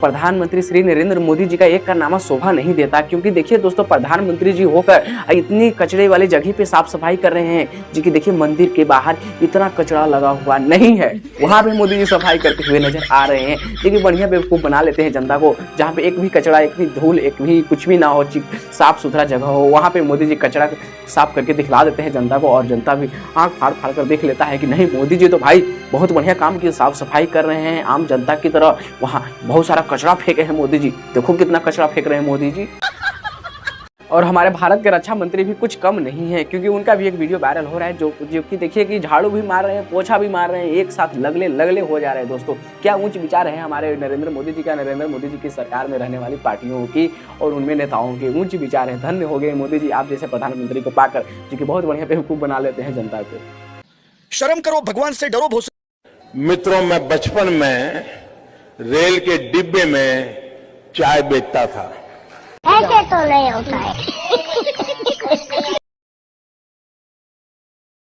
प्रधानमंत्री श्री नरेंद्र मोदी जी का एक कारनामा शोभा नहीं देता, क्योंकि देखिए दोस्तों, प्रधानमंत्री जी होकर इतनी कचरे वाली जगह पे साफ सफाई कर रहे हैं जी कि देखिए मंदिर के बाहर इतना कचरा लगा हुआ नहीं है, वहां पे मोदी जी सफाई करते हुए नजर आ रहे हैं। देखिए बढ़िया बेवकूफ बना लेते हैं जनता को, जहाँ पे एक भी कचरा, एक भी धूल, एक भी कुछ भी ना हो, साफ सुथरा जगह हो, वहां पे मोदी जी कचरा साफ करके दिखला देते हैं जनता को, और जनता भी आंख फाड़ फाड़ कर देख लेता है कि नहीं, मोदी जी तो भाई बहुत बढ़िया काम की साफ सफाई कर रहे हैं आम जनता की तरह। वहाँ बहुत सारा कचरा फेंके हैं मोदी जी, देखो कितना कचरा फेंक रहे हैं मोदी जी। और हमारे भारत के रक्षा मंत्री भी कुछ कम नहीं है, क्योंकि उनका भी एक वीडियो वायरल हो रहा है जो कि देखिए कि झाड़ू भी मार रहे हैं, पोछा भी मार रहे हैं, एक साथ लगले हो जा रहे हैं। दोस्तों, क्या ऊंच विचार है हमारे नरेंद्र मोदी जी का, नरेंद्र मोदी जी की सरकार में रहने वाली पार्टियों की और उनमें नेताओं के ऊंच विचार है। धन्य हो गए मोदी जी आप जैसे प्रधानमंत्री को पाकर, जो कि बहुत बढ़िया बेवकूफ बना लेते हैं जनता को। शर्म करो, भगवान से डरो। मित्रों, मैं बचपन में रेल के डिब्बे में चाय बेचता था। ऐसे तो नहीं होता है।